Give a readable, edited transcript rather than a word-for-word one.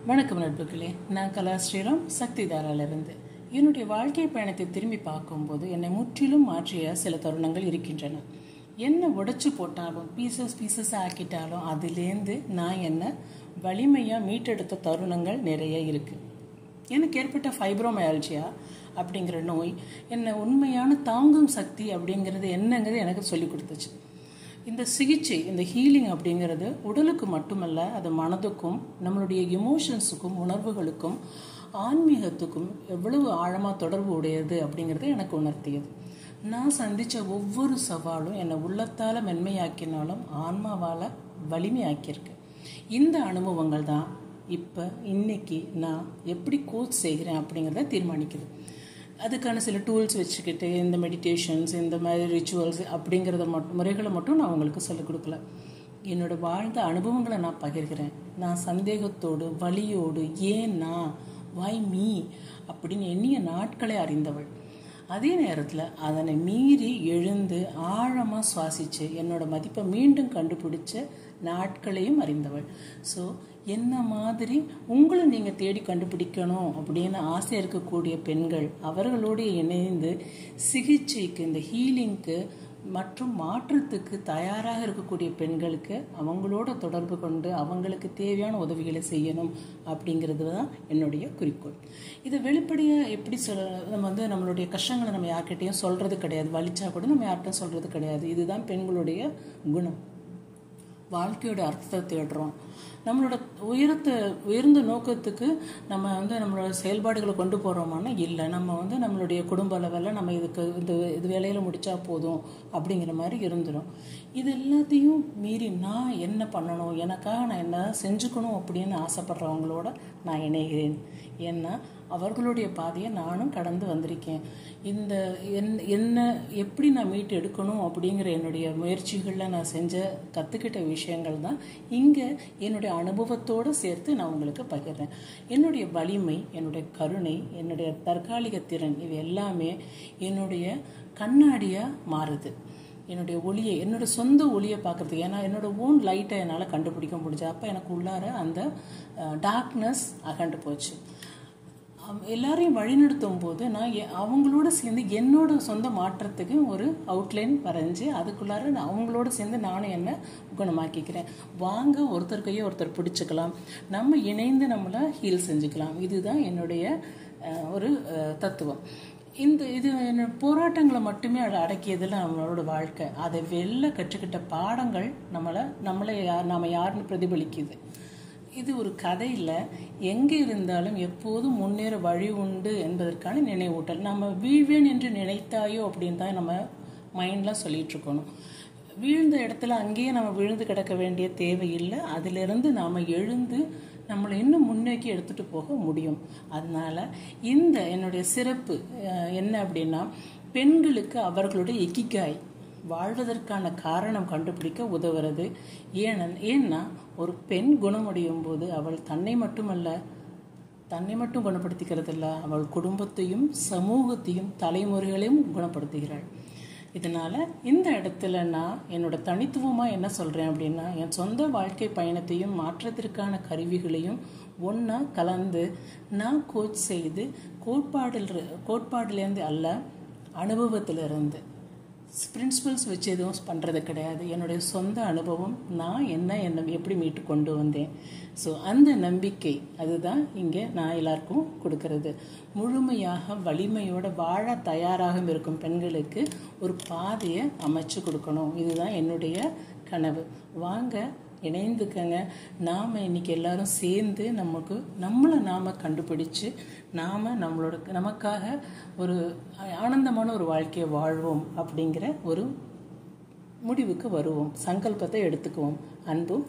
வணக்கம் நண்பர்களே, நான் கலா ஸ்ரீராம் சக்தி தாராலிருந்து. என்னுடைய வாழ்க்கை பயணத்தை திரும்பி பார்க்கும்போது என்னை முற்றிலும் மாற்றிய சில தருணங்கள் இருக்கின்றன. என்ன உடைச்சு போட்டாலும் பீசஸ் ஆக்கிட்டாலும் அதுலேருந்து நான் என்ன வலிமையாக மீட்டெடுத்த தருணங்கள் நிறைய இருக்கு. எனக்கு ஏற்பட்ட ஃபைப்ரோமயால்ஜியா அப்படிங்கிற நோய் என்னை உண்மையான தாங்கும் சக்தி அப்படிங்கிறது என்னங்கிறது எனக்கு சொல்லி கொடுத்துச்சு. இந்த சிகிச்சை, இந்த ஹீலிங் அப்படிங்கிறது உடலுக்கு மட்டுமல்ல, அது மனதுக்கும் நம்மளுடைய எமோஷன்ஸுக்கும் உணர்வுகளுக்கும் ஆன்மீகத்துக்கும் எவ்வளவு ஆழமாக தொடர்பு உடையது அப்படிங்கிறத எனக்கு உணர்த்தியது. நான் சந்தித்த ஒவ்வொரு சவாலும் என்னை உள்ளத்தால் மென்மையாக்கினாலும் ஆன்மாவால் வலிமையாக்கியிருக்கு. இந்த அனுபவங்கள் தான் இப்போ இன்னைக்கு நான் எப்படி கோச் செய்கிறேன் அப்படிங்கிறத தீர்மானிக்குது. அதுக்கான சில டூல்ஸ் வச்சுக்கிட்டு இந்த மெடிடேஷன்ஸ், இந்த மாதிரி ரிச்சுவல்ஸ் அப்படிங்கிறத முறைகளை மட்டும் நான் உங்களுக்கு சொல்லிக் கொடுக்கல. என்னோட வாழ்ந்த அனுபவங்களை நான் பகிர்கிறேன். நான் சந்தேகத்தோடு, வலியோடு, ஏன் நான், வை மீ அப்படின்னு எண்ணிய நாட்களை அறிந்தவள். அதே நேரத்தில் அதனை மீறி எழுந்து ஆழமாக சுவாசித்து என்னோட மதிப்பை மீண்டும் கண்டுபிடிச்ச நாட்களையும் அறிந்தவள். ஸோ என்ன மாதிரி உங்களை நீங்கள் தேடி கண்டுபிடிக்கணும் அப்படின்னு ஆசை இருக்கக்கூடிய பெண்கள், அவர்களோடு இணைந்து சிகிச்சைக்கு, இந்த ஹீலிங்க்கு மற்றும் மாற்றத்துக்கு தயாராக இருக்கக்கூடிய பெண்களுக்கு அவங்களோட தொடர்பு கொண்டு அவங்களுக்கு தேவையான உதவிகளை செய்யணும் அப்படிங்கிறது தான் என்னுடைய குறிக்கோள். இதை வெளிப்படையாக எப்படி நம்ம நம்மளுடைய கஷ்டங்களை நம்ம யார்கிட்டையும் சொல்கிறது கிடையாது. வலிச்சா கூட நம்ம யார்கிட்டையும் சொல்கிறது கிடையாது. இதுதான் பெண்களுடைய குணம். வாழ்க்கையோட அர்த்தத்தை தேடுறோம். நம்மளோட உயர்ந்த நோக்கத்துக்கு நம்ம நம்மளோட செயல்பாடுகளை கொண்டு போகிறோமானா இல்லை. நம்ம நம்மளுடைய குடும்ப லெவலில் நம்ம இது வேலையில் முடித்தா போதும் அப்படிங்கிற மாதிரி இருந்துடும். இது எல்லாத்தையும் மீறி நான் என்ன பண்ணணும், எனக்காக நான் என்ன செஞ்சுக்கணும் அப்படின்னு ஆசைப்படுறவங்களோட நான் இணைகிறேன். ஏன்னா அவர்களுடைய பாதையை நானும் கடந்து வந்திருக்கேன். என்ன எப்படி நான் மீட்டு எடுக்கணும் அப்படிங்கிற என்னுடைய முயற்சிகளில் நான் கற்றுக்கிட்ட விஷயங்கள் தான் இங்கே என்னுடைய அனுபவத்தோடு சேர்த்து நான் உங்களுக்கு பகிர்றேன். என்னுடைய வலிமை, என்னுடைய கருணை, என்னுடைய தற்காலிக திறன், இது எல்லாமே என்னுடைய கண்ணாடியாக மாறுது. என்னுடைய ஒளியை, என்னோட சொந்த ஒளியை பார்க்குறதுக்கு, ஏன்னா என்னோட ஓன் லைட்டை என்னால் கண்டுபிடிக்க முடிஞ்சு. அப்போ எனக்கு உள்ளார அந்த டார்க்னஸ் அகண்டு போச்சு. எல்லாரையும் வழிநடத்தும் போது நான் அவங்களோட சேர்ந்து என்னோட சொந்த மாற்றத்துக்கு ஒரு அவுட்லைன் வரைஞ்சி அதுக்குள்ளார அவங்களோட சேர்ந்து நானும் என்ன குணமாக்கிக்கிறேன். வாங்க, ஒருத்தர் கையை ஒருத்தர் பிடிச்சிக்கலாம், நம்ம இணைந்து நம்மளை ஹீல் செஞ்சுக்கலாம். இதுதான் என்னுடைய ஒரு தத்துவம். இது என்னோட போராட்டங்களை மட்டுமே அடக்கியதில் நம்மளோட வாழ்க்கை. அதை வெளில கற்றுக்கிட்ட பாடங்கள் நாம் யாருன்னு பிரதிபலிக்குது. இது ஒரு கதை இல்லை. எங்கே இருந்தாலும் எப்போதும் முன்னேற வழி உண்டு என்பதற்கான நினைவூட்டல். நம்ம வீழ்வேன் என்று நினைத்தாயோ அப்படின்னு தான் நம்ம மைண்டில் சொல்லிட்டு இருக்கணும். வீழ்ந்த இடத்துல அங்கேயே நம்ம விழுந்து கிடக்க வேண்டிய தேவையில்லை. அதிலிருந்து நாம் எழுந்து நம்மளை இன்னும் முன்னோக்கி எடுத்துகிட்டு போக முடியும். அதனால என்னுடைய சிறப்பு என்ன அப்படின்னா, பெண்களுக்கு அவர்களுடைய இக்கிகாய், வாழ்வதற்கான காரணம் கண்டுபிடிக்க உதவுறது. ஏன்னா ஒரு பெண் குணமடையும் போது அவள் தன்னை மட்டும் குணப்படுத்திக்கிறது இல்லை, அவள் குடும்பத்தையும் சமூகத்தையும் தலைமுறைகளையும் குணப்படுத்துகிறாள். இதனால இந்த இடத்துல நான் என்னோட தனித்துவமாக என்ன சொல்கிறேன் அப்படின்னா, என் சொந்த வாழ்க்கை பயணத்தையும் மாற்றத்திற்கான கருவிகளையும் ஒன்றா கலந்து நான் கோச் செய்து, கோட்பாடுலேருந்து அல்ல, அனுபவத்திலிருந்து, பிரின்சிபல்ஸ் வச்சு எதுவும் பண்ணுறது கிடையாது. என்னுடைய சொந்த அனுபவம், நான் என்னை எப்படி மீட்டு கொண்டு வந்தேன். ஸோ அந்த நம்பிக்கை அதுதான் இங்கே நான் எல்லாருக்கும் கொடுக்கறது. முழுமையாக வலிமையோட வாழ தயாராக இருக்கும் பெண்களுக்கு ஒரு பாதையை அமைச்சு கொடுக்கணும். இதுதான் என்னுடைய கனவு. வாங்க, இணைந்துக்கங்க. நாம் இன்னைக்கு எல்லாரும் சேர்ந்து நம்மளை கண்டுபிடிச்சு நமக்காக ஒரு ஆனந்தமான ஒரு வாழ்க்கையை வாழ்வோம் அப்படிங்கிற ஒரு முடிவுக்கு வருவோம். சங்கல்பத்தை எடுத்துக்குவோம். அன்பும்